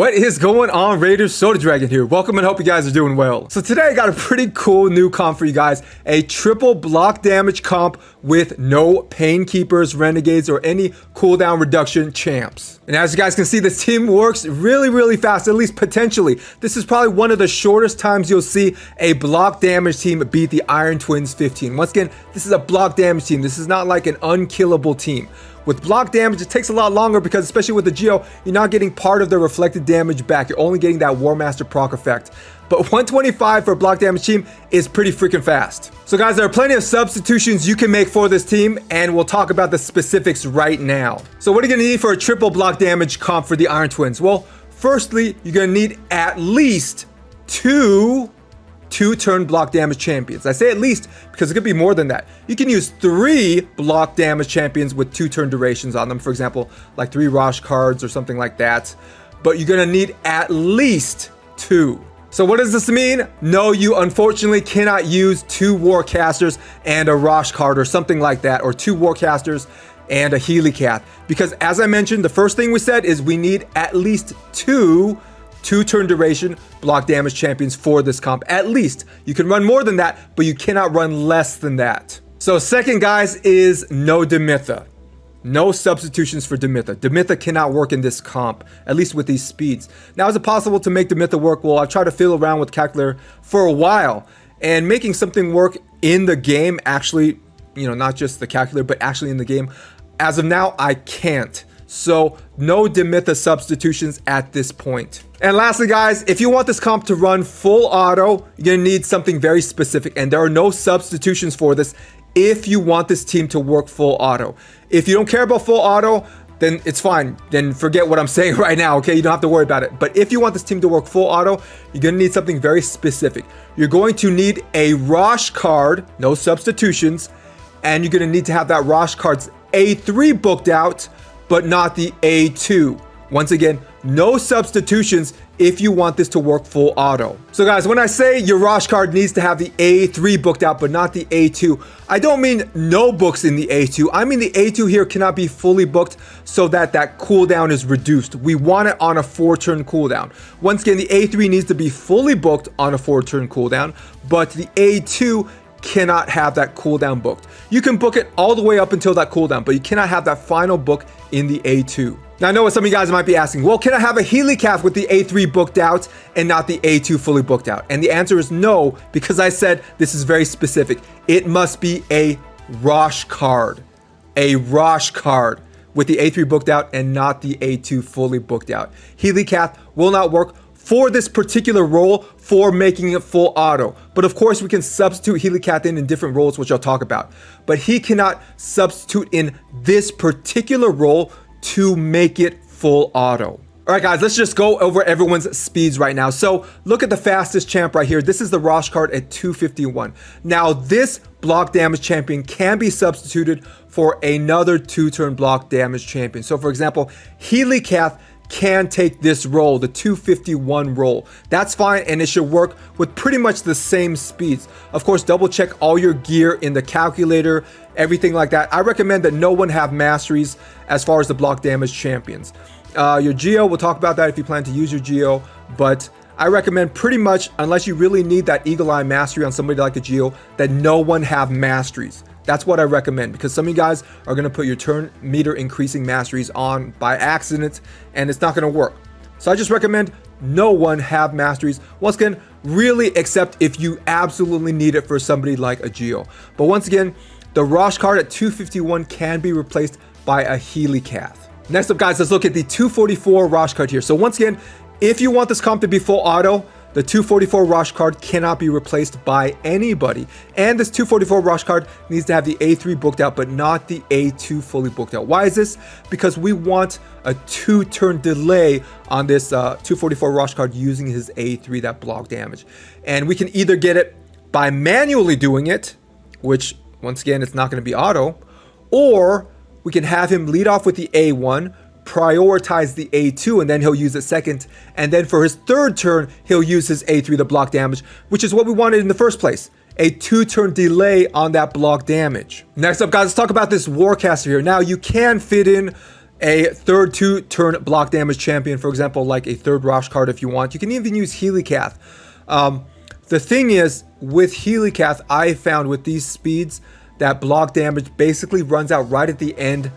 What is going on, Raiders? Soda Dragon here. Welcome and hope you guys are doing well. So today I got a pretty cool new comp for you guys. A triple block damage comp with no Painkeepers, Renegades, or any cooldown reduction champs. And as you guys can see, this team works really fast, at least potentially. This is probably one of the shortest times you'll see a block damage team beat the Iron Twins 15. Once again, this is a block damage team. This is not like an unkillable team. With block damage, it takes a lot longer because especially with the Geo, you're not getting part of the reflected damage back. You're only getting that War Master proc effect. But 125 for a block damage team is pretty freaking fast. So guys, there are plenty of substitutions you can make for this team, and we'll talk about the specifics right now. So what are you gonna need for a triple block damage comp for the Iron Twins? Well, firstly, you're gonna need at least two-turn block damage champions. I say at least because it could be more than that. You can use 3 block damage champions with 2-turn durations on them. For example, like 3 Rosh cards or something like that. But you're gonna need at least 2. So what does this mean? No, you unfortunately cannot use 2 Warcasters and a Rosh card or something like that, or 2 Warcasters and a Helicath. Because as I mentioned, the first thing we said is we need at least 2-turn duration block damage champions for this comp. At least. You can run more than that, but you cannot run less than that. So second, guys, is no Demitha. No substitutions for Demitha. Demitha cannot work in this comp, at least with these speeds. Now, is it possible to make Demitha work? Well, I've tried to fiddle around with calculator for a while, and making something work in the game, actually, you know, not just the calculator, but actually in the game, as of now, I can't. So no Demitha substitutions at this point. And lastly, guys, if you want this comp to run full auto, you're gonna need something very specific, and there are no substitutions for this if you want this team to work full auto. If you don't care about full auto, then it's fine. Then forget what I'm saying right now, okay? You don't have to worry about it. But if you want this team to work full auto, you're gonna need something very specific. You're going to need a Rosh card, no substitutions, and you're gonna need to have that Rosh card's A3 booked out, but not the A2. Once again, no substitutions if you want this to work full auto. So guys, when I say your Rosh card needs to have the A3 booked out, but not the A2, I don't mean no books in the A2. I mean the A2 here cannot be fully booked so that that cooldown is reduced. We want it on a 4-turn cooldown. Once again, the A3 needs to be fully booked on a 4-turn cooldown, but the A2 cannot have that cooldown booked. You can book it all the way up until that cooldown, but you cannot have that final book in the A2. Now, I know what some of you guys might be asking. Well, can I have a Helicath with the A3 booked out and not the A2 fully booked out? And the answer is no, because I said this is very specific. It must be a Rosh card. A Rosh card with the A3 booked out and not the A2 fully booked out. Helicath will not work for this particular role for making it full auto. But of course, we can substitute Helicath in different roles, which I'll talk about. But he cannot substitute in this particular role to make it full auto. All right, guys, let's just go over everyone's speeds right now. So look at the fastest champ right here. This is the Rosh card at 251. Now, this block damage champion can be substituted for another 2-turn block damage champion. So for example, Helicath can take this role, the 251 role. That's fine, and it should work with pretty much the same speeds. Of course, double check all your gear in the calculator, everything like that. I recommend that no one have masteries as far as the block damage champions. Your Geo, we'll talk about that if you plan to use your Geo, but I recommend pretty much, unless you really need that Eagle Eye mastery on somebody like a Geo, that no one have masteries. That's what I recommend, because some of you guys are going to put your turn meter increasing masteries on by accident, and it's not going to work. So I just recommend no one have masteries. Once again, really except if you absolutely need it for somebody like a Geo. But once again, the Rosh card at 251 can be replaced by a Helicath. Next up, guys, let's look at the 244 Rosh card here. So once again, if you want this comp to be full auto, the 244 Rosh card cannot be replaced by anybody. And this 244 Rosh card needs to have the A3 booked out, but not the A2 fully booked out. Why is this? Because we want a 2-turn delay on this 244 Rosh card using his A3, that block damage. And we can either get it by manually doing it, which once again, it's not going to be auto, or we can have him lead off with the A1, prioritize the A2, and then he'll use it second, and then for his 3rd turn he'll use his A3 to block damage, which is what we wanted in the first place, a 2-turn delay on that block damage. Next up, guys, let's talk about this Warcaster here. Now, you can fit in a third 2-turn block damage champion, for example, like a third Rosh card if you want. You can even use Helikath. The thing is, with Helikath, I found with these speeds that block damage basically runs out right at the end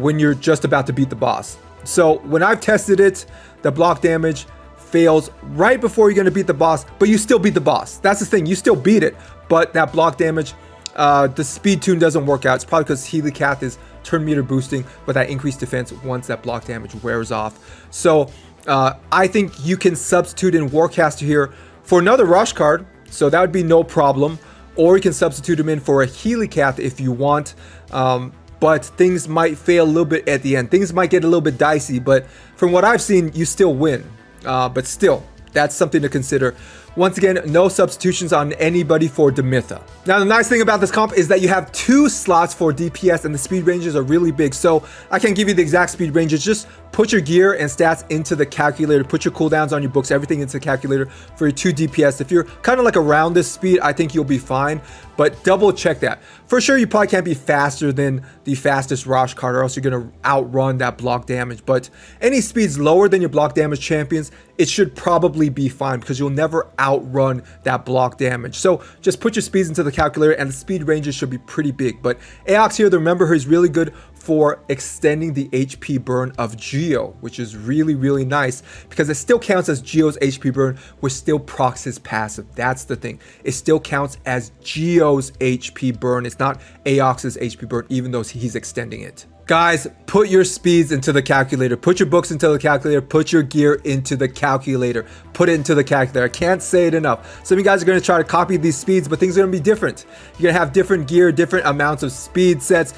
when you're just about to beat the boss. So when I've tested it, the block damage fails right before you're going to beat the boss, but you still beat the boss. That's the thing, you still beat it, but that block damage, the speed tune doesn't work out. It's probably because Helikath is turn meter boosting with that increased defense once that block damage wears off. So I think you can substitute in Warcaster here for another Rush card, so that would be no problem. Or you can substitute him in for a Helikath if you want. But things might fail a little bit at the end. Things might get a little bit dicey, but from what I've seen, you still win. But still, that's something to consider. Once again, no substitutions on anybody for Demitha. Now, the nice thing about this comp is that you have 2 slots for DPS and the speed ranges are really big. So I can't give you the exact speed ranges. Just put your gear and stats into the calculator. Put your cooldowns on your books, everything into the calculator for your 2 DPS. If you're kind of like around this speed, I think you'll be fine. But double check that. For sure, you probably can't be faster than the fastest Rosh card or else you're going to outrun that block damage. But any speeds lower than your block damage champions, it should probably be fine because you'll never outrun that block damage. So just put your speeds into the calculator and the speed ranges should be pretty big. But Aox here, remember, he's really good for extending the HP burn of Geo, which is really, really nice because it still counts as Geo's HP burn, which still procs his passive. That's the thing. It still counts as Geo's HP burn. It's not Aox's HP burn, even though he's extending it. Guys, put your speeds into the calculator. Put your books into the calculator. Put your gear into the calculator. Put it into the calculator. I can't say it enough. Some of you guys are going to try to copy these speeds, but things are going to be different. You're going to have different gear, different amounts of speed sets.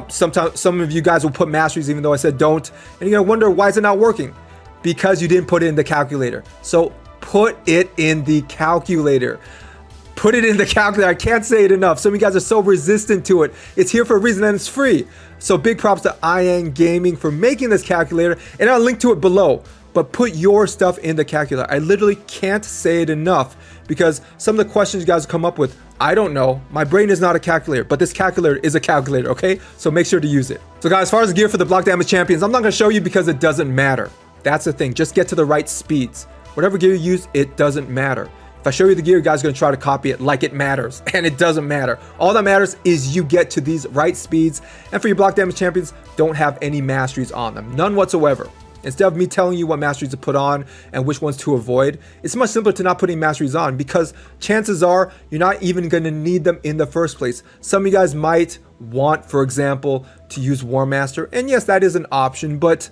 Sometimes some of you guys will put masteries, even though I said don't. And you're going to wonder, why is it not working? Because you didn't put it in the calculator. So put it in the calculator. Put it in the calculator. I can't say it enough. Some of you guys are so resistant to it. It's here for a reason and it's free. So big props to IN Gaming for making this calculator, and I'll link to it below. But put your stuff in the calculator. I literally can't say it enough because some of the questions you guys come up with, I don't know. My brain is not a calculator, but this calculator is a calculator, okay? So make sure to use it. So guys, as far as the gear for the block damage champions, I'm not going to show you because it doesn't matter. That's the thing. Just get to the right speeds. Whatever gear you use, it doesn't matter. If I show you the gear, you guys are going to try to copy it like it matters, and it doesn't matter. All that matters is you get to these right speeds, and for your block damage champions, don't have any masteries on them. None whatsoever. Instead of me telling you what masteries to put on and which ones to avoid, it's much simpler to not putting masteries on because chances are you're not even going to need them in the first place. Some of you guys might want, for example, to use War Master, and yes, that is an option, but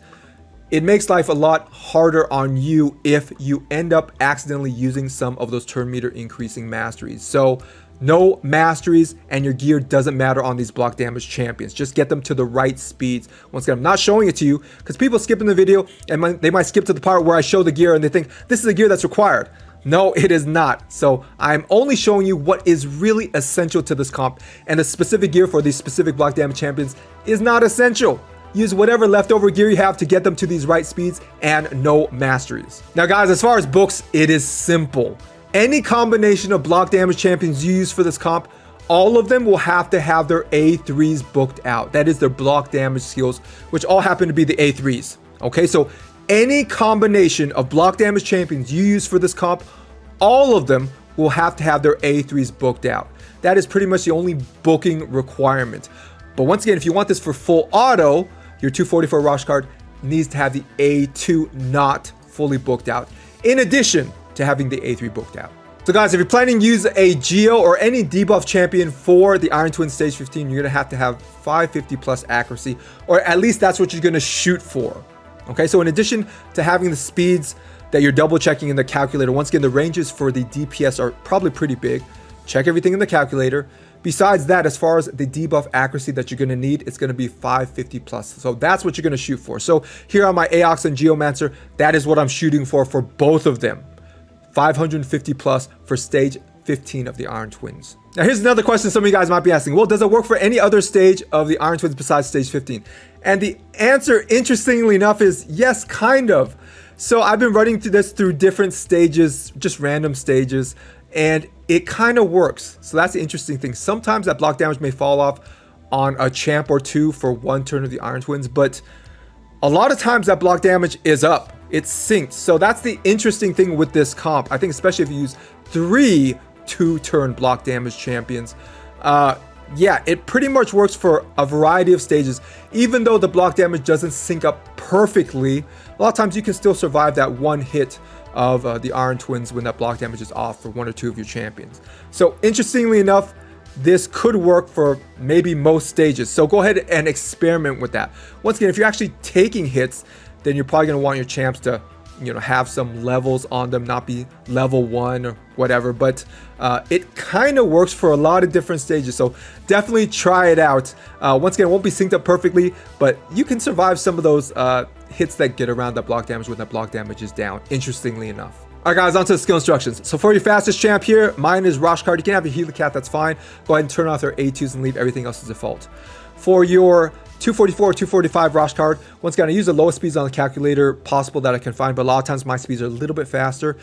it makes life a lot harder on you if you end up accidentally using some of those turn meter increasing masteries. So no masteries and your gear doesn't matter on these block damage champions. Just get them to the right speeds. Once again, I'm not showing it to you because people skip in the video and they might skip to the part where I show the gear and they think this is the gear that's required. No, it is not. So I'm only showing you what is really essential to this comp, and the specific gear for these specific block damage champions is not essential. Use whatever leftover gear you have to get them to these right speeds and no masteries. Now guys, as far as books, it is simple. Any combination of block damage champions you use for this comp, all of them will have to have their A3s booked out. That is their block damage skills, which all happen to be the A3s. Okay, so any combination of block damage champions you use for this comp, all of them will have to have their A3s booked out. That is pretty much the only booking requirement. But once again, if you want this for full auto, your 244 Rosh card needs to have the A2 not fully booked out, in addition to having the A3 booked out. So guys, if you're planning to use a Geo or any debuff champion for the Iron Twin Stage 15, you're going to have 550 plus accuracy, or at least that's what you're going to shoot for. Okay, so in addition to having the speeds that you're double checking in the calculator, once again, the ranges for the DPS are probably pretty big. Check everything in the calculator. Besides that, as far as the debuff accuracy that you're going to need, it's going to be 550 plus. So that's what you're going to shoot for. So here on my Aox and Geomancer, that is what I'm shooting for both of them. 550 plus for stage 15 of the Iron Twins. Now here's another question some of you guys might be asking. Well, does it work for any other stage of the Iron Twins besides stage 15? And the answer, interestingly enough, is yes, kind of. So I've been running through this through different stages, just random stages, and it kind of works. So that's the interesting thing. Sometimes that block damage may fall off on a champ or two for one turn of the Iron Twins, but a lot of times that block damage is up. It's synced. So that's the interesting thing with this comp. I think especially if you use 3 2-turn block damage champions. Yeah, it pretty much works for a variety of stages. Even though the block damage doesn't sync up perfectly, a lot of times you can still survive that one hit of the Iron Twins when that block damage is off for 1 or 2 of your champions. So interestingly enough, this could work for maybe most stages. So go ahead and experiment with that. Once again, if you're actually taking hits, then you're probably going to want your champs to, you know, have some levels on them, not be level 1 or whatever. But it kind of works for a lot of different stages. So definitely try it out. Once again, it won't be synced up perfectly, but you can survive some of those hits that get around that block damage when that block damage is down, interestingly enough. All right, guys, on to the skill instructions. So for your fastest champ here, mine is Roshcard. You can have your Helicat, that's fine. Go ahead and turn off their A2s and leave everything else as default. For your 244 or 245 Roshcard, once again, I use the lowest speeds on the calculator possible that I can find, but a lot of times my speeds are a little bit faster.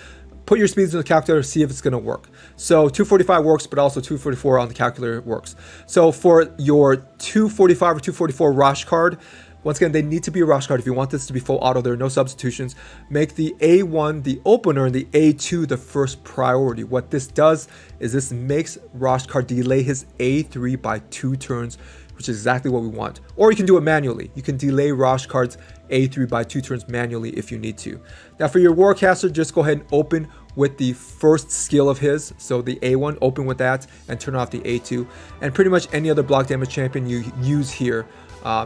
Put your speeds in the calculator, see if it's going to work. So 245 works, but also 244 on the calculator works. So for your 245 or 244 Roshcard, once again, they need to be a Rosh card. If you want this to be full auto, there are no substitutions. Make the A1 the opener and the A2 the first priority. What this does is this makes Rosh card delay his A3 by 2 turns, which is exactly what we want. Or you can do it manually. You can delay Rosh card's A3 by 2 turns manually if you need to. Now for your Warcaster, just go ahead and open with the first skill of his. So the A1, open with that and turn off the A2. And pretty much any other block damage champion you use here,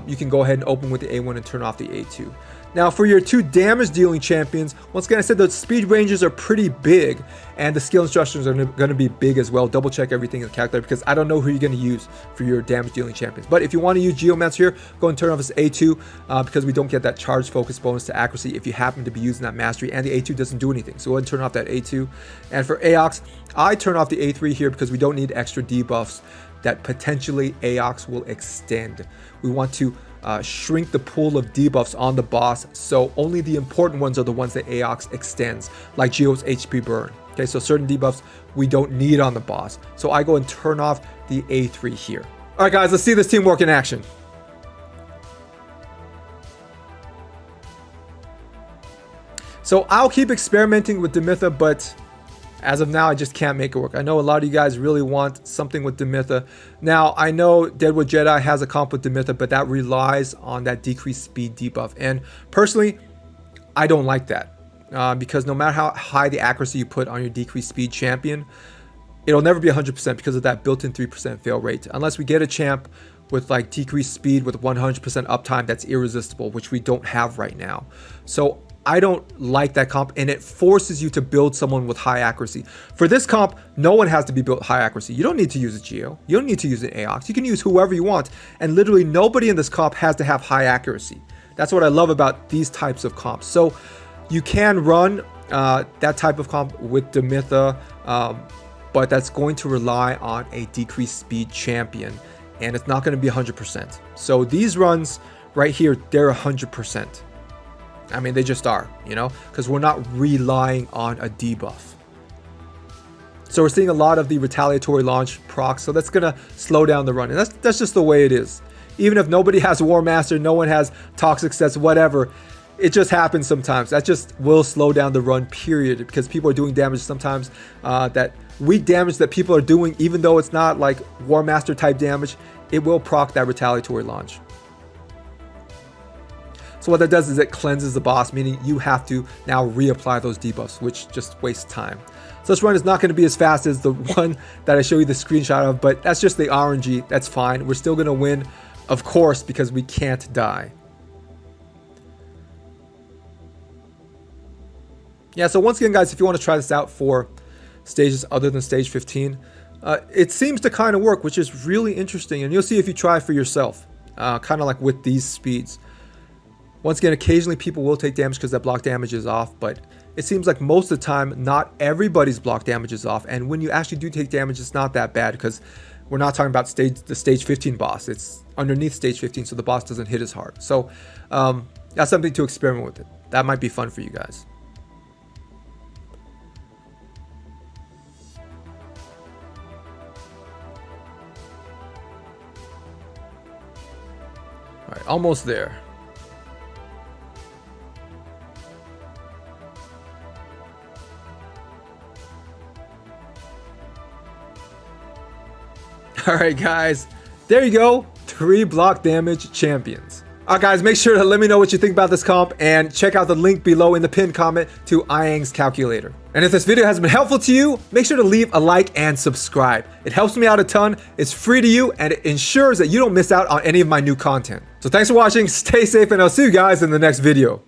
you can go ahead and open with the A1 and turn off the A2. Now for your 2 damage dealing champions, once again I said the speed ranges are pretty big and the skill instructions are going to be big as well. Double check everything in the calculator because I don't know who you're going to use for your damage dealing champions. But if you want to use Geomancer here, go and turn off his A2 because we don't get that charge focus bonus to accuracy if you happen to be using that mastery, and the A2 doesn't do anything. So go ahead and turn off that A2. And for Aox, I turn off the A3 here because we don't need extra debuffs that potentially Aox will extend. We want to shrink the pool of debuffs on the boss, so only the important ones are the ones that Aox extends, like Geo's HP burn. Okay, so certain debuffs we don't need on the boss. So I go and turn off the A3 here. All right, guys, let's see this teamwork in action. So I'll keep experimenting with Demitha, but as of now, I just can't make it work. I know a lot of you guys really want something with Demitha. Now, I know Deadwood Jedi has a comp with Demitha, but that relies on that decreased speed debuff. And personally, I don't like that. Because no matter how high the accuracy you put on your decreased speed champion, it'll never be 100% because of that built-in 3% fail rate. Unless we get a champ with like decreased speed with 100% uptime that's irresistible, which we don't have right now. So I don't like that comp, and it forces you to build someone with high accuracy. For this comp, no one has to be built high accuracy. You don't need to use a Geo. You don't need to use an Aox. You can use whoever you want, and literally nobody in this comp has to have high accuracy. That's what I love about these types of comps. So you can run that type of comp with Demitha, but that's going to rely on a decreased speed champion, and it's not going to be 100%. So these runs right here, they're 100%. I mean, they just are, you know, because we're not relying on a debuff. So we're seeing a lot of the retaliatory launch procs, so that's going to slow down the run. And that's just the way it is. Even if nobody has War Master, no one has Toxic Sets, whatever, it just happens sometimes. That just will slow down the run, period, because people are doing damage sometimes that weak damage that people are doing, even though it's not like War Master type damage, it will proc that retaliatory launch. So what that does is it cleanses the boss, meaning you have to now reapply those debuffs, which just wastes time. So this run is not going to be as fast as the one that I show you the screenshot of, but that's just the RNG. That's fine. We're still going to win, of course, because we can't die. Yeah, so once again, guys, if you want to try this out for stages other than stage 15, it seems to kind of work, which is really interesting. And you'll see if you try for yourself, kind of like with these speeds. Once again, occasionally people will take damage because that block damage is off, but it seems like most of the time, not everybody's block damage is off. And when you actually do take damage, it's not that bad because we're not talking about the stage 15 boss. It's underneath stage 15, so the boss doesn't hit as hard. So that's something to experiment with. That might be fun for you guys. All right, almost there. Alright guys, there you go, 3 block damage champions. Alright guys, make sure to let me know what you think about this comp and check out the link below in the pinned comment to Iang's calculator. And if this video has been helpful to you, make sure to leave a like and subscribe. It helps me out a ton, it's free to you, and it ensures that you don't miss out on any of my new content. So thanks for watching, stay safe, and I'll see you guys in the next video.